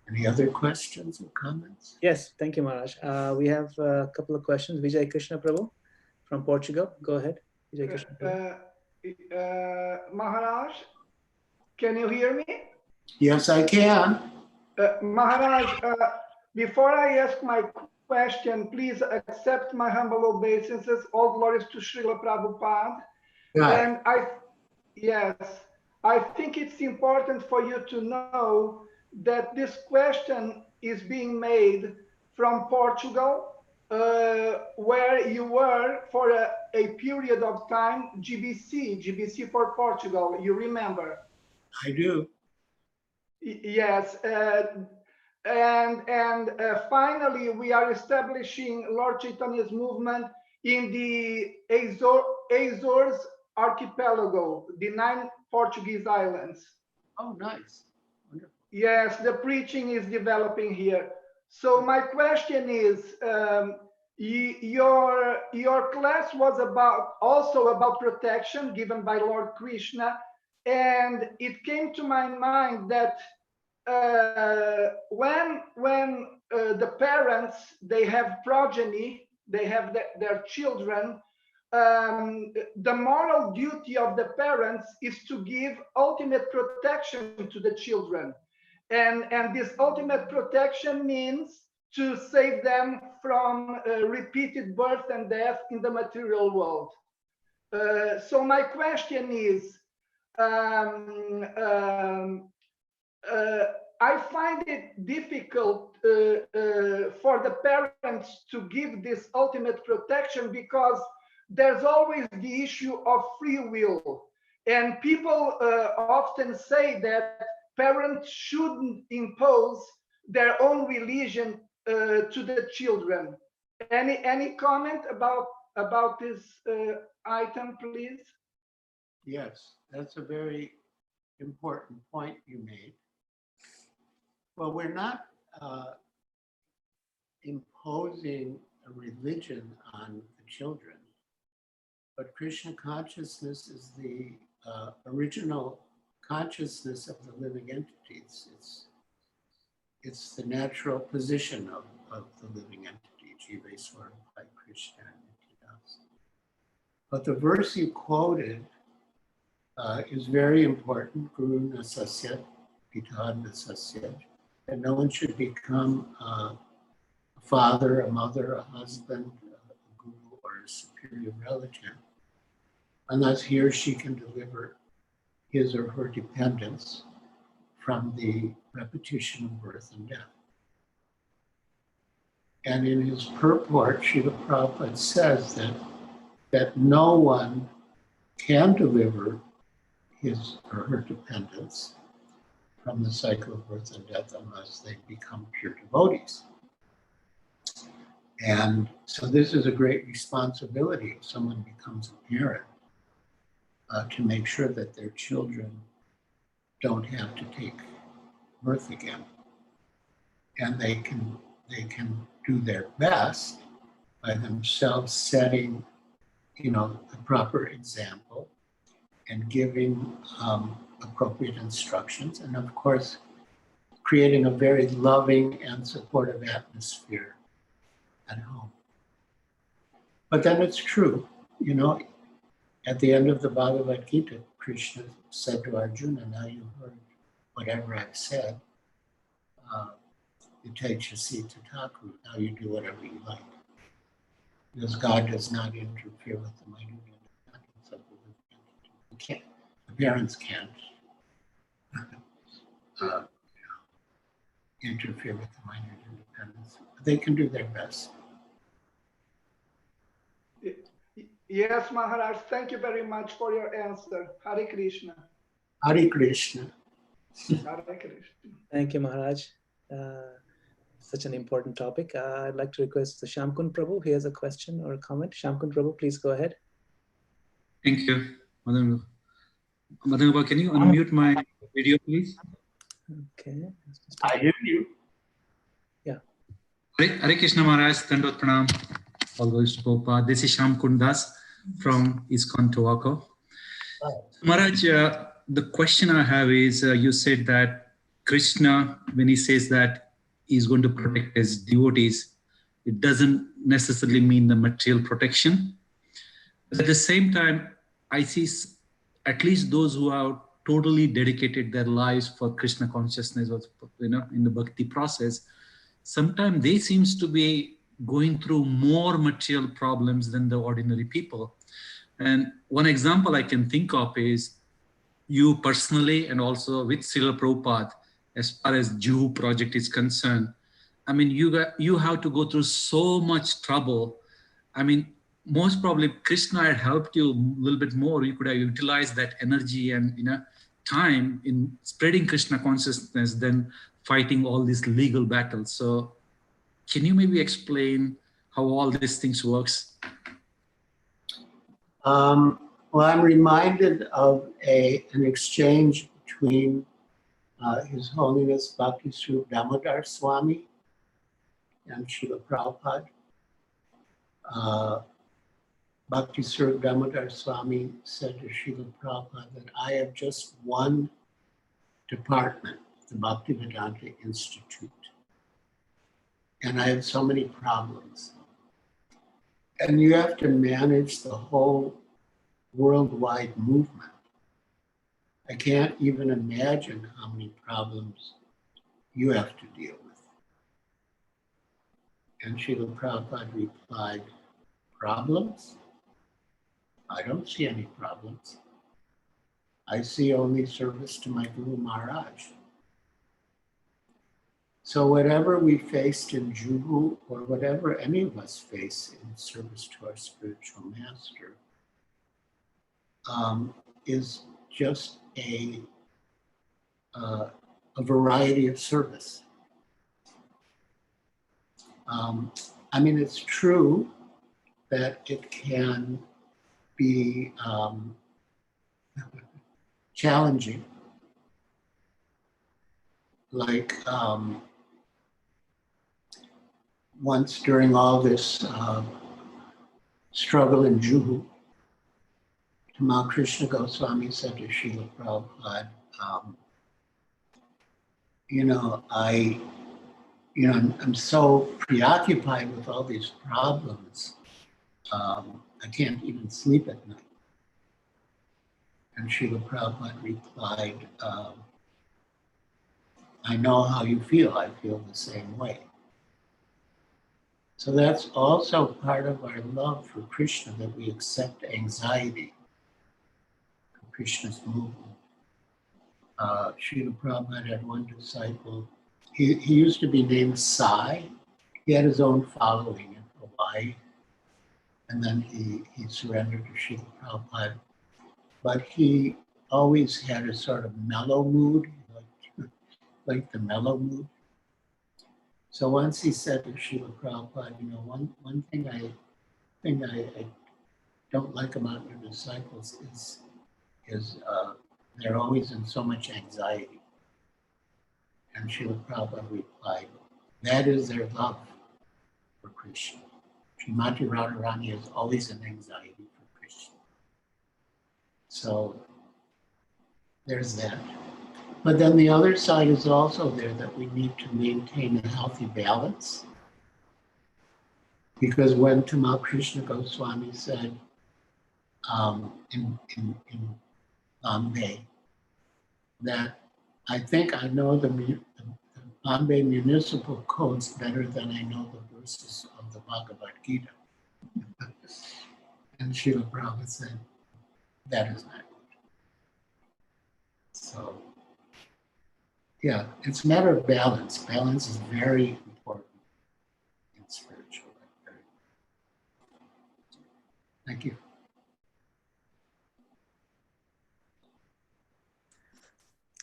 Any other questions or comments? Yes, thank you, Maharaj. We have a couple of questions. Vijay Krishna Prabhu from Portugal. Go ahead, Vijay Krishna Prabhu. Maharaj, can you hear me? Yes, I can. Maharaj, before I ask my question, please accept my humble obeisances. All glories to Srila Prabhupada. Right. And I think it's important for you to know that this question is being made from Portugal, where you were for a period of time, GBC for Portugal, you remember? I do. Yes, and finally, we are establishing Lord Chaitanya's movement in the Azores archipelago, the 9 Portuguese islands. Oh, nice. Wonderful. Yes, the preaching is developing here. So my question is, your class was also about protection given by Lord Krishna, and it came to my mind that when the parents, they have progeny, they have their children, the moral duty of the parents is to give ultimate protection to the children, and this ultimate protection means to save them from repeated birth and death in the material world. So my question is, I find it difficult for the parents to give this ultimate protection because there's always the issue of free will. And people often say that parents shouldn't impose their own religion to the children. Any comment about this item, please? Yes, that's a very important point you made. Well, we're not imposing a religion on the children, but Krishna consciousness is the original consciousness of the living entities. It's the natural position of the living entity, Jiva Swarup by Krishna and Nityadas. But the verse you quoted is very important, Guru Nasasya, Pita Nasasya, that no one should become a father, a mother, a husband, a guru, or a superior relative, unless he or she can deliver his or her dependence from the repetition of birth and death. And in his purport, Srila Prabhupada says that no one can deliver his or her dependence from the cycle of birth and death unless they become pure devotees. And so this is a great responsibility if someone becomes a parent to make sure that their children don't have to take birth again. And they can do their best by themselves setting, the proper example and giving appropriate instructions, and of course, creating a very loving and supportive atmosphere at home. But then it's true, at the end of the Bhagavad Gita, Krishna said to Arjuna, now you've heard whatever I've said, Yatechasi Tataku, now you do whatever you like. Because God does not interfere with the minute independence of the living entity. You can't. The parents can't interfere with the minor independence. They can do their best. Yes, Maharaj, thank you very much for your answer. Hare Krishna. Hare Krishna. Hare Krishna. Thank you, Maharaj. Such an important topic. I'd like to request the Shamkun Prabhu. He has a question or a comment. Shamkun Prabhu, please go ahead. Thank you, Madan Gopal, can you unmute my video, please? Okay. I hear you. Yeah. Hare Krishna Maharaj, Dandot Pranam, all goes to Prabhupada. This is Shamkun Das from ISKCON Towaco. Maharaj, the question I have is, you said that Krishna, when he says that he's going to protect his devotees, it doesn't necessarily mean the material protection. But at the same time, I see at least those who have totally dedicated their lives for Krishna consciousness, or, in the bhakti process, sometimes they seems to be going through more material problems than the ordinary people. And one example I can think of is you personally, and also with Srila Prabhupada, as far as Juhu project is concerned. I mean, you have to go through so much trouble. I mean, most probably Krishna had helped you a little bit more. You could have utilized that energy and time in spreading Krishna consciousness than fighting all these legal battles. So can you maybe explain how all these things works? Well, I'm reminded of an exchange between His Holiness Bhakti Swarup Damodar Swami and Srila Prabhupada. Bhakti Swarup Damodar Swami said to Srila Prabhupada that I have just one department, the Bhaktivedanta Institute, and I have so many problems. And you have to manage the whole worldwide movement. I can't even imagine how many problems you have to deal with. And Srila Prabhupada replied, problems? I don't see any problems. I see only service to my Guru Maharaj. So whatever we faced in Juhu, or whatever any of us face in service to our spiritual master, is just a variety of service. I mean, it's true that it can be challenging. Like once during all this struggle in Juhu, Tamal Krishna Goswami said to Srila Prabhupada, I'm so preoccupied with all these problems, I can't even sleep at night. And Srila Prabhupada replied, I know how you feel. I feel the same way. So that's also part of our love for Krishna, that we accept anxiety for Krishna's movement. Srila Prabhupada had one disciple. He used to be named Sai. He had his own following in Hawaii. And then he surrendered to Srila Prabhupada. But he always had a sort of mellow mood, like the mellow mood. So once he said to Srila Prabhupada, one thing I don't like about your disciples is they're always in so much anxiety. And Srila Prabhupada replied, that is their love for Krishna. Srimati Radharani is always in anxiety for Krishna. So there's that. But then the other side is also there, that we need to maintain a healthy balance. Because when Tamal Krishna Goswami said in Bombay that I think I know the Bombay municipal codes better than I know the verses of the Bhagavad Gita. And Srila Prabhupada said, that is not good. So, yeah, it's a matter of balance. Balance is very important in spiritual life. Thank you.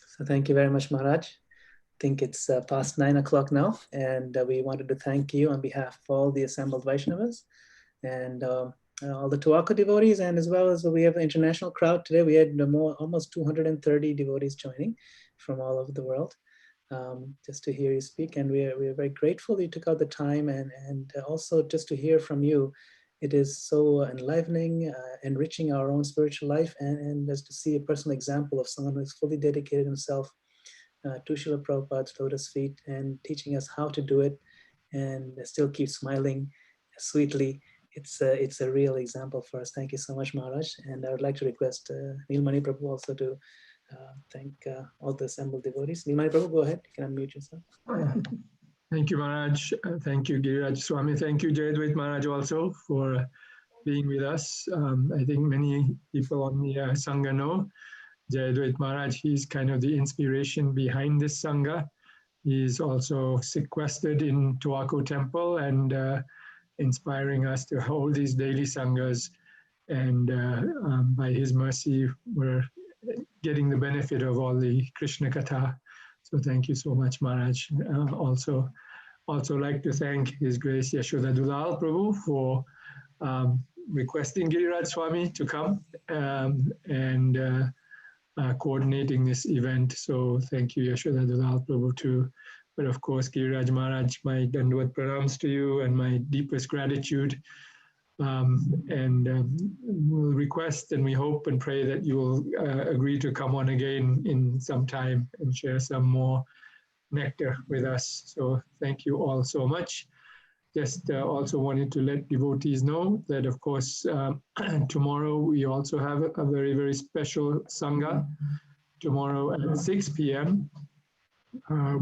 So thank you very much, Maharaj. I think it's past 9 o'clock now, and we wanted to thank you on behalf of all the assembled Vaishnavas and all the Towaco devotees, and as well as we have an international crowd today. We had almost 230 devotees joining from all over the world just to hear you speak, and we are very grateful that you took out the time, and also just to hear from you. It is so enlivening, enriching our own spiritual life, and just to see a personal example of someone who has fully dedicated himself to Srila Prabhupada's lotus feet and teaching us how to do it, and still keep smiling sweetly. It's a real example for us. Thank you so much, Maharaj. And I would like to request Nilmani Prabhu also to thank all the assembled devotees. Nilmani Prabhu, go ahead. You can unmute yourself. Thank you, Maharaj. Thank you, Giriraj Swami. Thank you, Jayadvait Maharaj, also for being with us. I think many people on the Sangha know Jayadvait Maharaj. He's kind of the inspiration behind this Sangha. He's also sequestered in Towaco Temple and inspiring us to hold these daily Sanghas. And by his mercy, we're getting the benefit of all the Krishna Katha. So thank you so much, Maharaj. Also like to thank His Grace Yashoda Dulal Prabhu for requesting Giriraj Swami to come and coordinating this event. So thank you, Yashoda Dulal Prabhu, too. But of course, Giriraj Maharaj, my Dandavad Pranams to you and my deepest gratitude. We'll request and we hope and pray that you will agree to come on again in some time and share some more nectar with us. So thank you all so much. Just also wanted to let devotees know that, of course, tomorrow we also have a very, very special Sangha. Tomorrow at 6 p.m.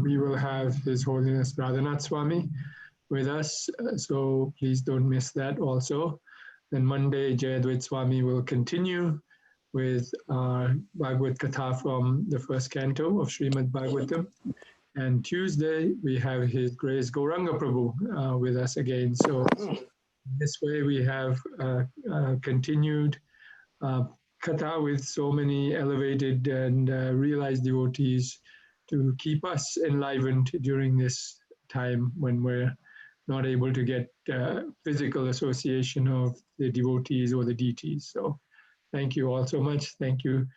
We will have His Holiness Radhanath Swami with us. So please don't miss that also. Then Monday, Jayadvaita Swami will continue with our Bhagavad Katha from the first canto of Srimad Bhagavatam. And Tuesday, we have His Grace Gauranga Prabhu with us again. So this way we have continued Katha with so many elevated and realized devotees to keep us enlivened during this time when we're not able to get physical association of the devotees or the deities. So thank you all so much. Thank you,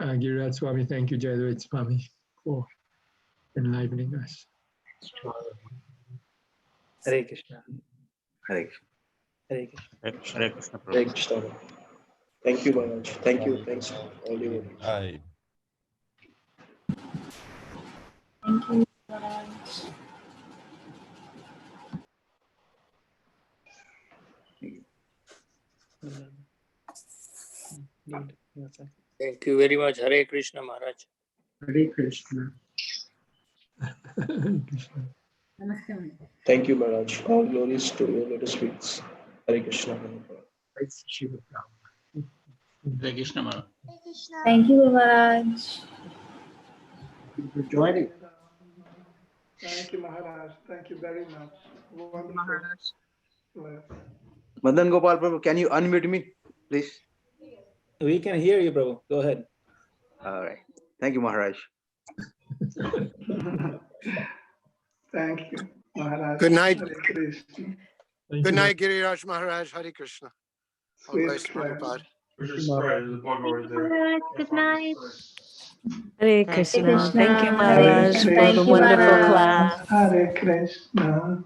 Giriraj Swami. Thank you, Jayadvaita Swami, for enlivening us. Hare Krishna. Hare Krishna. Hare Krishna. Hare Krishna Hare Prabhu. Krishna. Thank you, Maharaj. Thank you. Thanks all you. Aye. Thank you, Maharaj. Thank you very much. Hare Krishna, Maharaj. Hare Krishna. Thank you, Maharaj. All glories to your lotus feet. Hare Krishna. Praise Shiva Prabhu. Hare Krishna Maharaj. Thank you, Maharaj. Thank you for joining. Thank you, Maharaj. Thank you very much. Wonderful. Bless. Madan Gopal Prabhu, can you unmute me, please? We can hear you, Prabhu. Go ahead. All right. Thank you, Maharaj. Thank you, Maharaj. Good night. Hare Krishna. Good night, Giriraj Maharaj. Hare Krishna. All Sweet glories to Prabhupada. Maharaj, good night. Hare Krishna. Krishna. Thank you, Hare Maharaj, Krishna. for Thank the you, wonderful Maharaj. class. Hare Krishna.